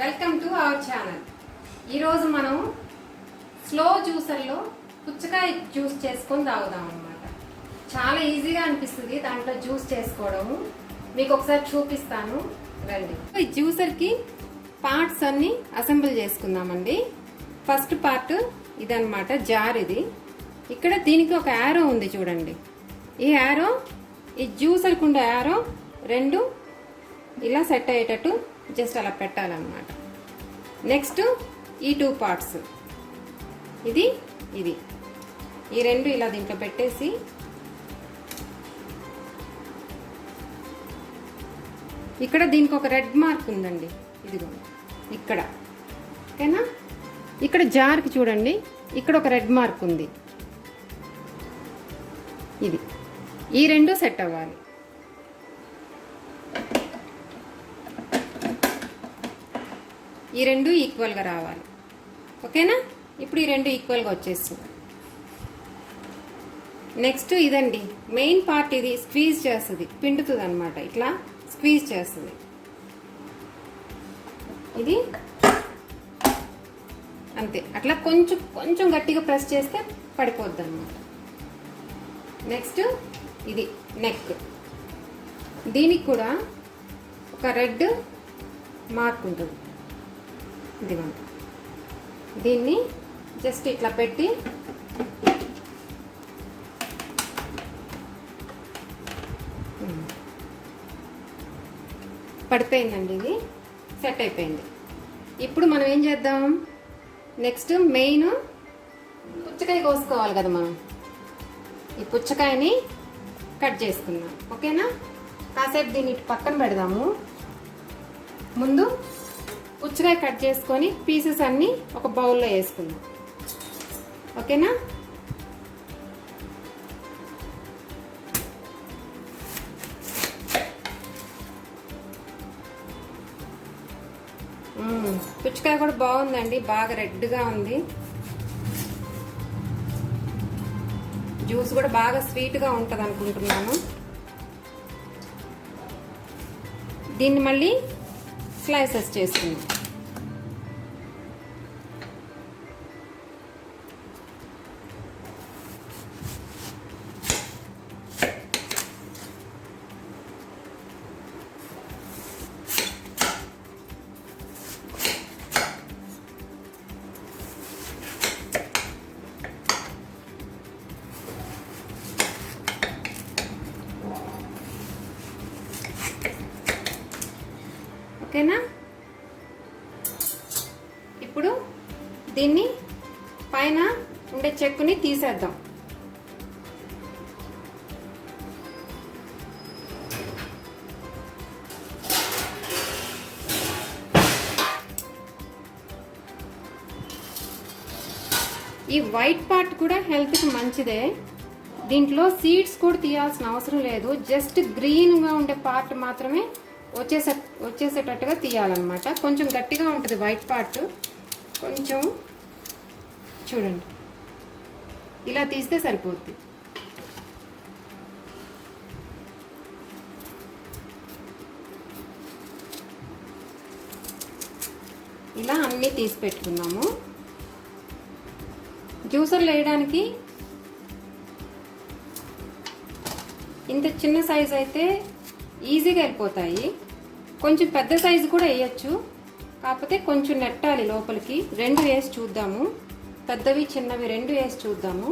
Welcome to our channel. ఈరోజు మనం slow జ్యూసర్లో పుచ్చకాయ జ్యూస్ చేసుకొని తాగుదాం అన్నమాట. చాలా ఈజీగా అనిపిస్తుంది దాంట్లో జ్యూస్ చేసుకోవడము. మీకు ఒకసారి చూపిస్తాను రండి. ఈ జ్యూసర్కి పార్ట్స్ అన్ని అసెంబుల్ చేసుకుందామండి. ఫస్ట్ పార్ట్ ఇదన్నమాట, జార్. ఇది ఇక్కడ దీనికి ఒక యారో ఉంది చూడండి. ఈ యారో ఈ జ్యూసర్కి ఉండే యారో రెండు ఇలా సెట్ అయ్యేటట్టు జస్ట్ అలా పెట్టాలన్నమాట. నెక్స్ట్ ఈ టూ పార్ట్స్, ఇది ఇది ఈ రెండు ఇలా దీంట్లో పెట్టేసి ఇక్కడ దీనికి ఒక రెడ్ మార్క్ ఉందండి, ఇదిగో ఇక్కడ, ఓకేనా? ఇక్కడ జార్కి చూడండి, ఇక్కడ ఒక రెడ్ మార్క్ ఉంది. ఇది ఈ రెండు సెట్ అవ్వాలి. ఈ రెండు ఈక్వల్గా రావాలి, ఓకేనా? ఇప్పుడు ఈ రెండు ఈక్వల్గా వచ్చేస్తుంది. నెక్స్ట్ ఇదండి మెయిన్ పార్ట్, ఇది స్క్వీజ్ చేస్తుంది, పిండుతుంది అనమాట. ఇట్లా స్క్వీజ్ చేస్తుంది. ఇది అంతే, అట్లా కొంచెం కొంచెం గట్టిగా ప్రెస్ చేస్తే పడిపోద్ది అనమాట. నెక్స్ట్ ఇది నెక్, దీనికి కూడా ఒక రెడ్ మార్క్ ఉంటుంది. ఇదిగోండి, దీన్ని జస్ట్ ఇట్లా పెట్టి పడిపోయిందండి, ఇది సెట్ అయిపోయింది. ఇప్పుడు మనం ఏం చేద్దాం, నెక్స్ట్ మెయిన్ పుచ్చకాయ కోసుకోవాలి కదా మనం. ఈ పుచ్చకాయని కట్ చేసుకుందాం, ఓకేనా? కాసేపు దీన్ని ఇటు పక్కన పెడదాము. ముందు పుచ్చకాయ కట్ చేసుకొని పీసెస్ అన్నీ ఒక బౌల్లో వేసుకుందాం, ఓకేనా? పుచ్చకాయ కూడా బాగుందండి, బాగా రెడ్గా ఉంది. జ్యూస్ కూడా బాగా స్వీట్గా ఉంటుంది అనుకుంటున్నాను. దీన్ని మళ్ళీ స్లైసెస్ చేసుకుందాం. ఓకేనా? ఇప్పుడు దీన్ని పైన ఉండే చెక్కుని తీసేద్దాం. ఈ వైట్ పార్ట్ కూడా హెల్త్కి మంచిదే. దీంట్లో సీడ్స్ కూడా తీయాల్సిన అవసరం లేదు, జస్ట్ గ్రీన్గా ఉండే పార్ట్ మాత్రమే వచ్చేసేటట్టుగా తీయాలన్నమాట. కొంచెం గట్టిగా ఉంటుంది వైట్ పార్ట్, కొంచెం చూడండి ఇలా తీస్తే సరిపోద్ది. ఇలా అన్నీ తీసి పెట్టుకున్నాము. జ్యూసర్లు వేయడానికి ఇంత చిన్న సైజ్ అయితే ఈజీగా వెళ్ళిపోతాయి. కొంచెం పెద్ద సైజు కూడా వేయచ్చు, కాకపోతే కొంచెం నెట్టాలి లోపలికి. రెండు వేసి చూద్దాము, పెద్దవి చిన్నవి రెండు వేసి చూద్దాము.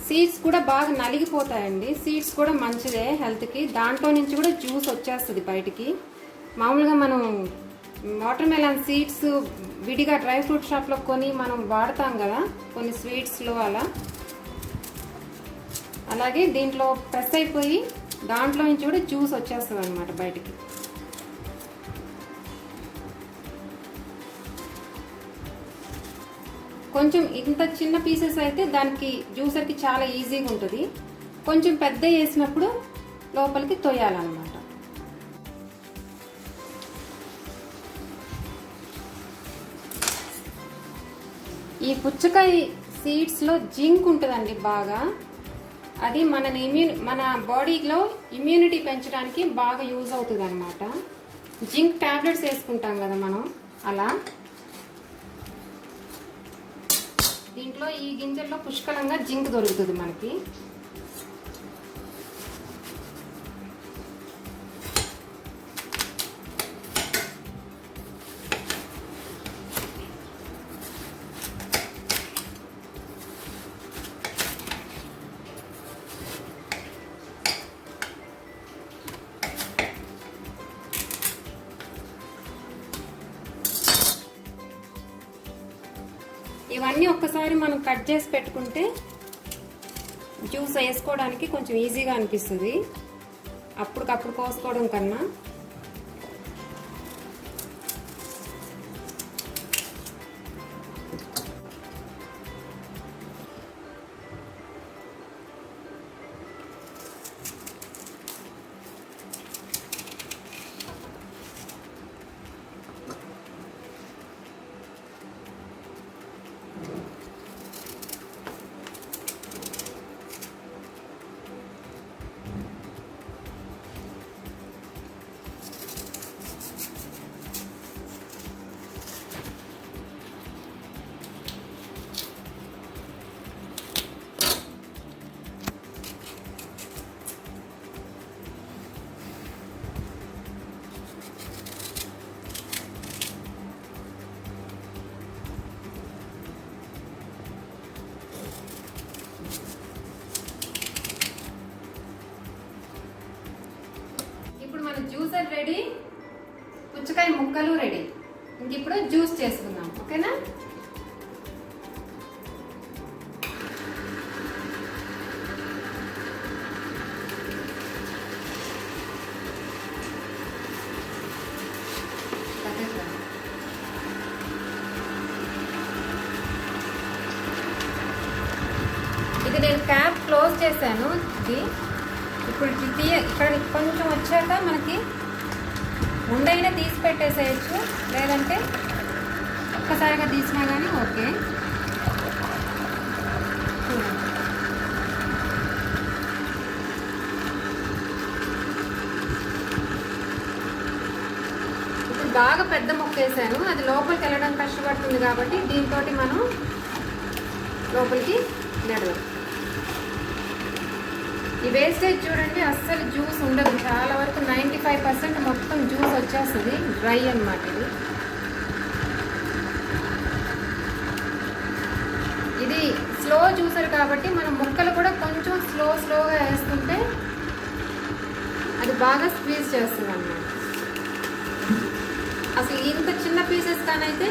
సీడ్స్ కూడా బాగా నలిగిపోతాయండి. సీడ్స్ కూడా మంచిదే హెల్త్కి. దాంట్లో నుంచి కూడా జ్యూస్ వచ్చేస్తుంది బయటికి. మామూలుగా మనం వాటర్ మెలాన్ సీడ్స్ విడిగా డ్రై ఫ్రూట్ షాప్లో కొని మనం వాడతాం కదా కొన్ని స్వీట్స్లో, అలాగే దీంట్లో ప్రెస్ అయిపోయి దాంట్లో నుంచి కూడా జ్యూస్ వచ్చేస్తుంది అనమాట బయటికి. కొంచెం ఇంత చిన్న పీసెస్ అయితే దానికి జ్యూసర్కి చాలా ఈజీగా ఉంటుంది. కొంచెం పెద్ద వేసినప్పుడు లోపలికి తొయ్యాలన్నమాట. ఈ పుచ్చకాయ సీడ్స్ లో జింక్ ఉంటుందండి బాగా. అది మన బాడీలో ఇమ్యూనిటీ పెంచడానికి బాగా యూజ్ అవుతుంది అనమాట. జింక్ టాబ్లెట్స్ వేసుకుంటాం కదా మనం, అలా దీంట్లో ఈ గింజల్లో పుష్కలంగా జింక్ దొరుకుతుంది మనకి. ఇవన్నీ ఒక్కసారి మనం కట్ చేసి పెట్టుకుంటే జ్యూస్ వేసుకోవడానికి కొంచెం ఈజీగా అనిపిస్తుంది అప్పటికప్పుడు కోసుకోవడం కన్నా. మన జ్యూసర్ రెడీ, పుచ్చకాయ ముక్కలు రెడీ. ఇంక ఇప్పుడు జ్యూస్ చేసుకుందాం, ఓకేనా? ఇది నేను క్యాప్ క్లోజ్ చేశాను. ఇది ఇప్పుడు ఇక్కడ కొంచెం వచ్చాక మనకి ముందైనా తీసి పెట్టేసేయచ్చు, లేదంటే ఒక్కసారిగా తీసినా కానీ ఓకే. ఇప్పుడు బాగా పెద్ద ముక్క వేసాను, అది లోపలికి వెళ్ళడం కష్టపడుతుంది కాబట్టి దీంతో మనం లోపలికి నెడదాం. ఈ వేస్టేజ్ చూడండి, అస్సలు జ్యూస్ ఉండదు. చాలా వరకు 95% మొత్తం జ్యూస్ వచ్చేస్తుంది, డ్రై అన్నమాట. ఇది స్లో జ్యూసర్ కాబట్టి మనం ముక్కలు కూడా కొంచెం స్లోగా వేస్తుంటే అది బాగా స్క్వీజ్ చేస్తుంది అన్నమాట. అసలు ఇంత చిన్న పీసెస్ కానైతే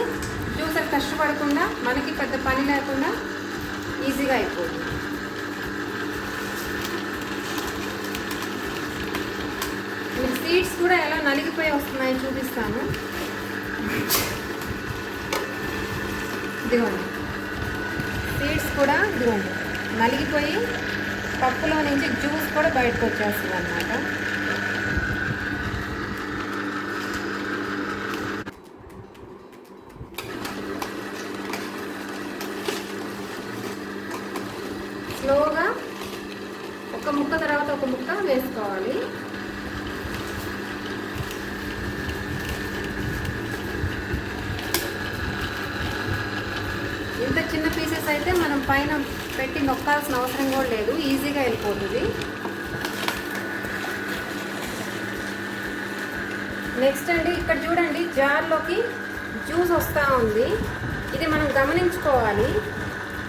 జ్యూసర్ కష్టపడకుండా మనకి పెద్ద పని లేకుండా ఈజీగా అయిపోతుంది. సీడ్స్ కూడా ఎలా నలిగిపోయి వస్తున్నాయి చూపిస్తాను. ఇదిగోండి, సీడ్స్ కూడా ఇదిగోండి నలిగిపోయి పప్పులో నుంచి జ్యూస్ కూడా బయటకు వచ్చేస్తుంది అన్నమాట. స్లోగా ఒక ముక్క తర్వాత ఒక ముక్క వేసుకోవాలి. ఇంత చిన్న పీసెస్ అయితే మనం పైన పెట్టి నొక్కాల్సిన అవసరం కూడా లేదు, ఈజీగా వెళ్ళిపోతుంది. నెక్స్ట్ అండి, ఇక్కడ చూడండి జార్లోకి జ్యూస్ వస్తూ ఉంది. ఇది మనం గమనించుకోవాలి.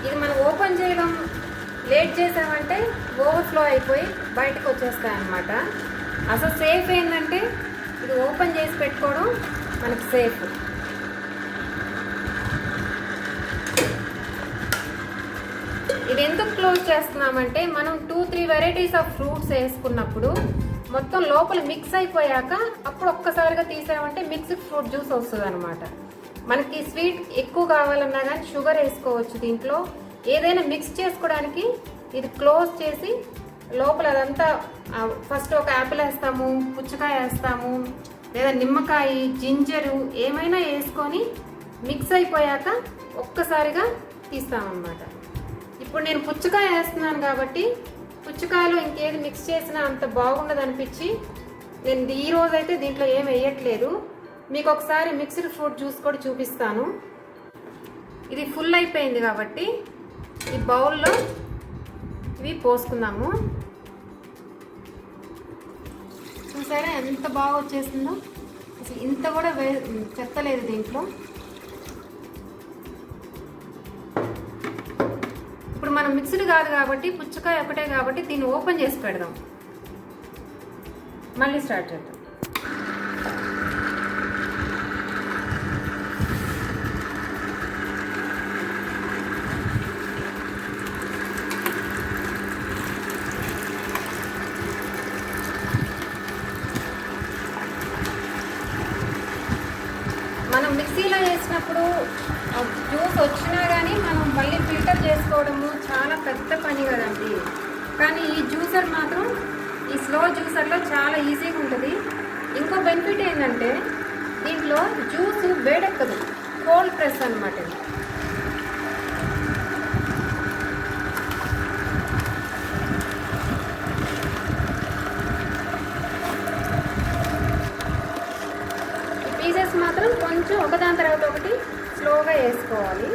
ఇది మనం ఓపెన్ చేయడం లేట్ చేసామంటే ఓవర్ఫ్లో అయిపోయి బయటకు వచ్చేస్తాయి అన్నమాట. అసలు సేఫ్ ఏంటంటే ఇది ఓపెన్ చేసి పెట్టుకోవడం మనకి సేఫ్. ఇది ఎందుకు క్లోజ్ చేస్తున్నామంటే మనం 2-3 వెరైటీస్ ఆఫ్ ఫ్రూట్స్ వేసుకున్నప్పుడు మొత్తం లోపల మిక్స్ అయిపోయాక అప్పుడు ఒక్కసారిగా తీసామంటే మిక్స్డ్ ఫ్రూట్ జ్యూస్ వస్తుంది అనమాట. మనకి స్వీట్ ఎక్కువ కావాలన్నా కానీ షుగర్ వేసుకోవచ్చు దీంట్లో. ఏదైనా మిక్స్ చేసుకోవడానికి ఇది క్లోజ్ చేసి లోపల అదంతా ఫస్ట్ ఒక యాపిల్ వేస్తాము, పుచ్చకాయ వేస్తాము, లేదా నిమ్మకాయ, జింజరు ఏమైనా వేసుకొని మిక్స్ అయిపోయాక ఒక్కసారిగా తీస్తామన్నమాట. ఇప్పుడు నేను పుచ్చకాయ వేస్తున్నాను కాబట్టి పుచ్చకాయలో ఇంకేది మిక్స్ చేసినా అంత బాగుండదు అనిపించి నేను ఈ రోజైతే దీంట్లో ఏం వేయట్లేదు. మీకు ఒకసారి మిక్స్డ్ ఫ్రూట్ జ్యూస్ కూడా చూపిస్తాను. ఇది ఫుల్ అయిపోయింది కాబట్టి ఈ బౌల్లో ఇవి పోసుకుందాము. చూసారా ఎంత బాగా వచ్చేసిందో, అసలు ఇంత కూడా చెత్తలేదు దీంట్లో. ఇప్పుడు మనం మిక్స్డ్ కాదు కాబట్టి పుచ్చకాయ ఒకటే కాబట్టి దీన్ని ఓపెన్ చేసి పెడదాం. మళ్ళీ స్టార్ట్ చేద్దాం. మనం మిక్సీలో వేసినప్పుడు జ్యూస్ వచ్చినా కానీ మనం మళ్ళీ ఫిల్టర్ చేసుకోవడము చాలా పెద్ద పని కదండి. కానీ ఈ జ్యూసర్ మాత్రం ఈ స్లో జ్యూసర్లో చాలా ఈజీగా ఉంటుంది. ఇంకో బెనిఫిట్ ఏంటంటే దీంట్లో జ్యూస్ వేడెక్కదు, కోల్డ్ ప్రెస్ అనమాట. పీసెస్ మాత్రం కొంచెం ఒకదాని తర్వాత ఒకటి స్లోగా వేసుకోవాలి.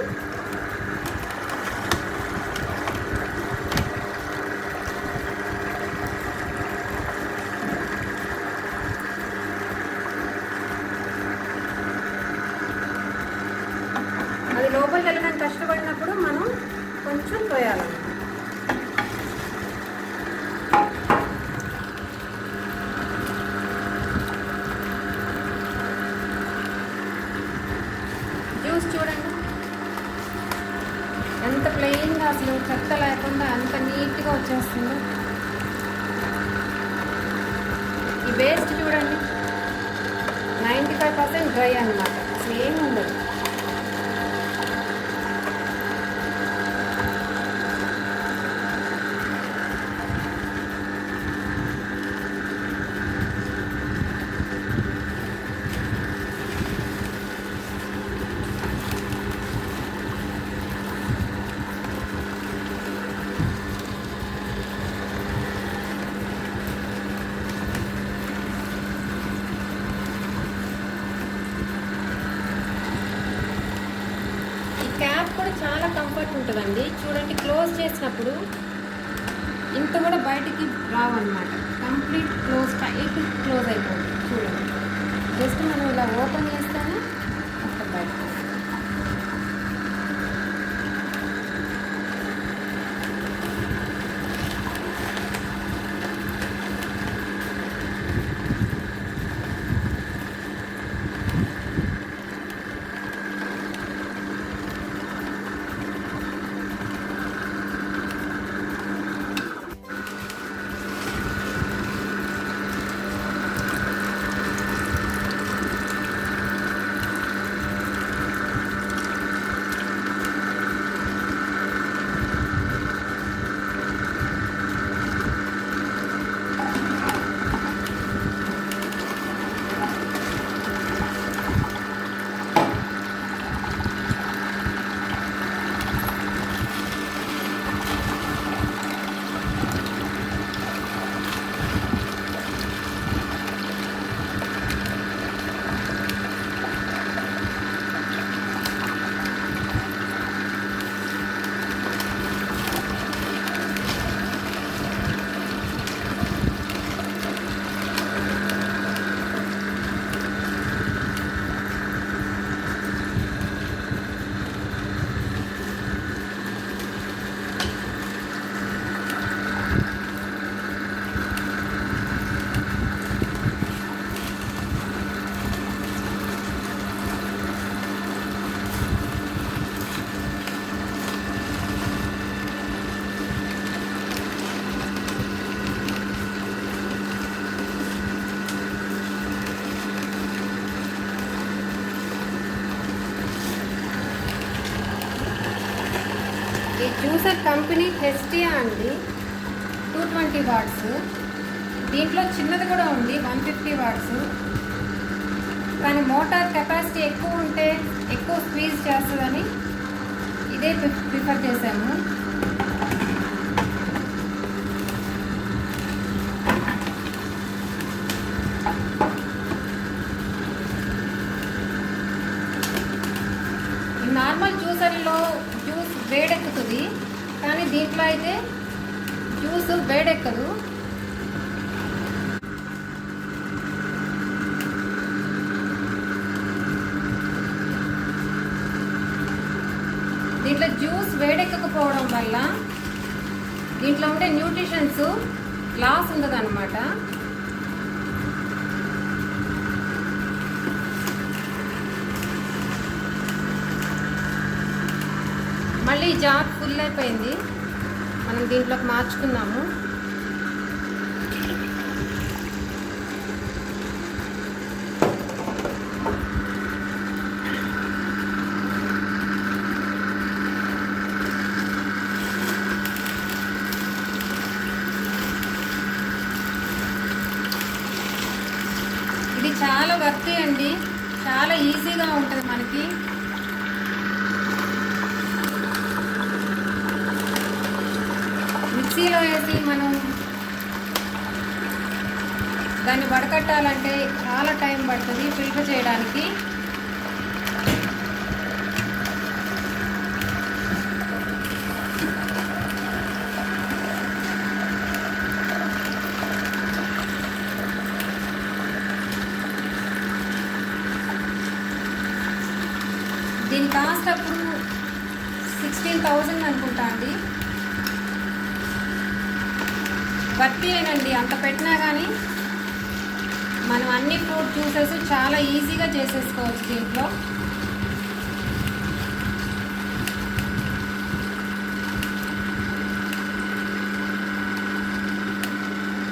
అది లోపలికి వెళ్ళడానికి కష్టపడినప్పుడు మనం కొంచెం పోయాలి. జ్యూస్ చూడండి ఎంత ప్లెయిన్గా, అసలు చెత్త లేకుండా అంత నీట్గా వచ్చేస్తుంది. ఈ వేస్ట్ చూడండి 95% డ్రై అన్నమాట, అసలు ఏమి ఉండదు. క్యాప్ కూడా చాలా కంఫర్ట్ ఉంటుందండి. చూడండి క్లోజ్ చేసినప్పుడు ఇంత కూడా బయటికి రావన్నమాట. కంప్లీట్ క్లోజ్, టైట్ క్లోజ్ అయిపోతుంది. చూడండి జస్ట్ మనం ఇలా ఓపెన్ చేస్తేనే ఒక బయట. ఈ జ్యూసర్ కంపెనీ హెస్టియా అండి, 220 వాట్స్. దీంట్లో చిన్నది కూడా ఉంది 150 వాట్స్. కానీ మోటార్ కెపాసిటీ ఎక్కువ ఉంటే ఎక్కువ స్క్వీజ్ చేస్తుందని ఇదే ప్రిఫర్ చేశాము. దీంట్లో అయితే జ్యూస్ వేడెక్కదు. దీంట్లో జ్యూస్ వేడెక్కకపోవడం వల్ల దీంట్లో ఉండే న్యూట్రిషన్స్ లాస్ ఉండదు అనమాట. మళ్ళీ జార్ ఫుల్ అయిపోయింది, మనం దీంట్లోకి మార్చుకున్నాము. ఇది చాలా వర్తీ అండి, చాలా ఈజీగా ఉంటుంది మనకి. మిక్సీలో వేసి మనం దాన్ని వడకట్టాలంటే చాలా టైం పడుతుంది ఫిల్టర్ చేయడానికి. దీని కాస్ట్ అప్పుడు 16,000 అనుకుంటా అండి. వర్తీ అయినండి, అంత పెట్టినా కానీ మనం అన్ని ఫ్రూట్ జ్యూసెస్ చాలా ఈజీగా చేసేసుకోవచ్చు దీంట్లో.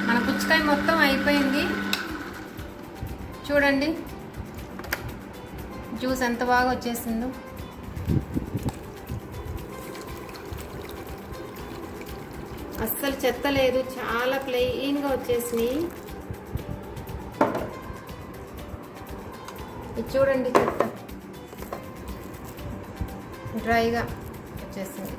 మన పుచ్చకాయ మొత్తం అయిపోయింది చూడండి, జ్యూస్ ఎంత బాగా వచ్చేసిందో. అస్సలు చెత్త లేదు, చాలా ప్లెయిన్గా వచ్చేసినాయి. ఇది చూడండి, చెత్త డ్రైగా వచ్చేసింది.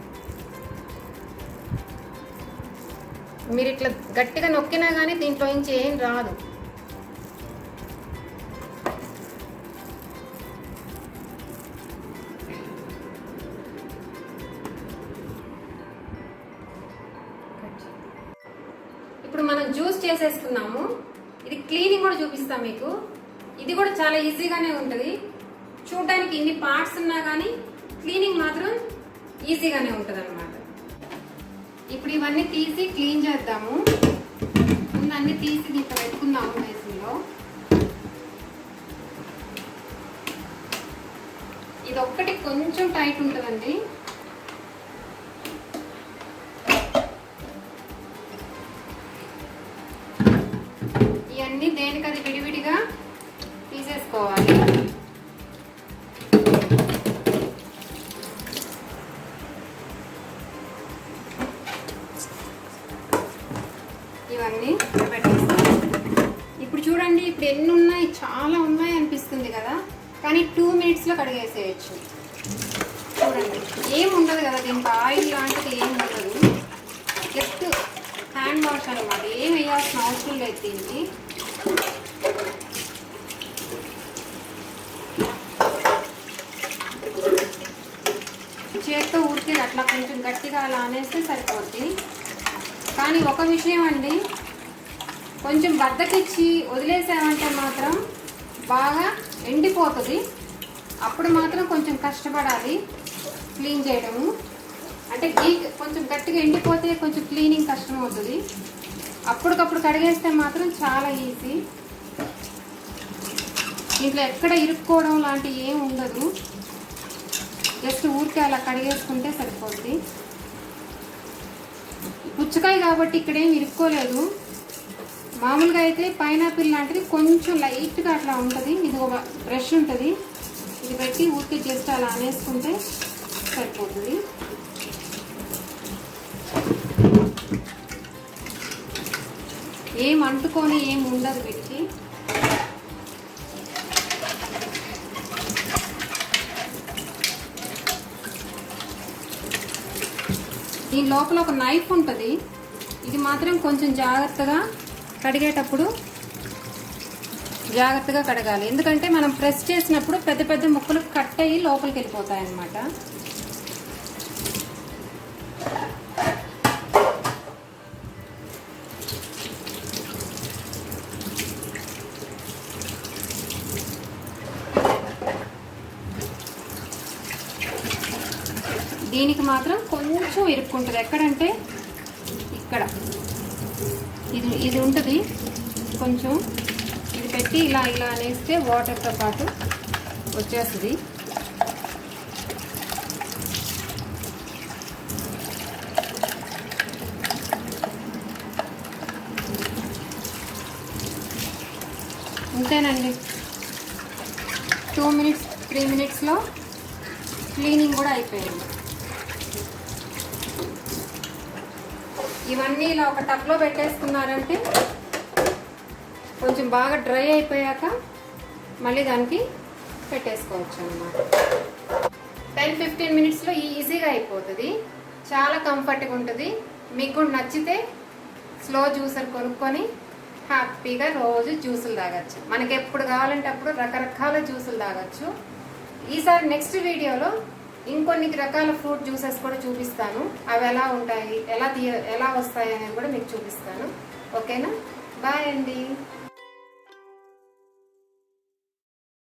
మీరు ఇట్లా గట్టిగా నొక్కినా కానీ దీంట్లో నుంచి ఏం రాదు. ఇప్పుడు మనం జ్యూస్ చేసేసుకున్నాము. ఇది క్లీనింగ్ కూడా చూపిస్తాం మీకు. ఇది కూడా చాలా ఈజీగానే ఉంటుంది. చూడడానికి ఇన్ని పార్ట్స్ ఉన్నా కానీ క్లీనింగ్ మాత్రం ఈజీగానే ఉంటుంది అన్నమాట. ఇప్పుడు ఇవన్నీ తీసి క్లీన్ చేద్దాము. ముందు అన్ని తీసి దీంట్లో పెట్టుకుందాము బేసిన్లో. ఇది ఒక్కటి కొంచెం టైట్ ఉంటుందండి. ఇవన్నీ దేనికది విడివిడిగా తీసేసుకోవాలి. ఇవన్నీ పెట్టేస్తాం. ఇప్పుడు చూడండి, ఇప్పుడు ఎన్ని ఉన్నాయి, చాలా ఉన్నాయి అనిపిస్తుంది కదా, కానీ 2 minutesలో కడిగేసేయచ్చు. చూడండి, ఏం ఉండదు కదా దీనికి, ఆయిల్ లాంటిది ఏం ఉండదు. జస్ట్ హ్యాండ్ వాష్ అనమాట, ఏం వేయాల్సిన అవసరం లేదు దీనికి. చేత్తో ఊరికే అట్లా కొంచెం గట్టిగా అలా అనేస్తే సరిపోద్ది. కానీ ఒక విషయం అండి, కొంచెం బద్దకిచ్చి వదిలేసామంటే మాత్రం బాగా ఎండిపోతుంది. అప్పుడు మాత్రం కొంచెం కష్టపడాలి క్లీన్ చేయడము. అంటే కొంచెం గట్టిగా ఎండిపోతే కొంచెం క్లీనింగ్ కష్టం అవుతుంది. అప్పటికప్పుడు కడిగేస్తే మాత్రం చాలా ఈజీ. దీంట్లో ఎక్కడ ఇరుక్కోవడం లాంటివి ఏం ఉండదు. జస్ట్ ఊరికే అలా కడిగేసుకుంటే సరిపోద్ది. పుచ్చకాయ కాబట్టి ఇక్కడేం ఇరుక్కోలేదు. మామూలుగా అయితే పైనాపిల్ లాంటిది కొంచెం లైట్గా అట్లా ఉంటుంది. ఇది ఒక బ్రష్ ఉంటుంది, ఇది పెట్టి ఊరికే జస్ట్ అలా అనేసుకుంటే సరిపోతుంది. ఏం అంటుకొని ఏం ఉండదు వీటికి. దీని లోపల ఒక నైఫ్ ఉంటుంది, ఇది మాత్రం కొంచెం జాగ్రత్తగా కడిగేటప్పుడు జాగ్రత్తగా కడగాలి. ఎందుకంటే మనం ప్రెస్ చేసినప్పుడు పెద్ద పెద్ద ముక్కలు కట్ అయ్యి లోపలికి వెళ్ళిపోతాయి అన్నమాట. దీనికి మాత్రం కొంచెం ఇరుక్కుంటుంది. ఎక్కడంటే ఇక్కడ ఇది ఉంటుంది. కొంచెం ఇది పెట్టి ఇలా అనేస్తే వాటర్తో పాటు వచ్చేస్తుంది. అంతేనండి. 2 minutes 3 minutesలో క్లీనింగ్ కూడా అయిపోయింది. ఇవన్నీ ఇలా ఒక టబ్లో పెట్టేసుకున్నారంటే కొంచెం బాగా డ్రై అయిపోయాక మళ్ళీ దానికి పెట్టేసుకోవచ్చు అన్నమాట. 10-15 minutesలో ఈజీగా అయిపోతుంది. చాలా కంఫర్ట్గా ఉంటుంది. మీకు కూడా నచ్చితే స్లో జ్యూసర్ కొనుక్కొని హ్యాపీగా రోజు జ్యూసులు తాగొచ్చు. మనకి ఎప్పుడు కావాలంటే అప్పుడు రకరకాల జ్యూసులు తాగొచ్చు. ఈసారి నెక్స్ట్ వీడియోలో ఇంకొన్ని రకాల ఫ్రూట్ జ్యూసెస్ కూడా చూపిస్తాను. అవి ఎలా ఉంటాయి, ఎలా వస్తాయి అనేది కూడా మీకు చూపిస్తాను. ఓకేనా? బాయ్ అండి.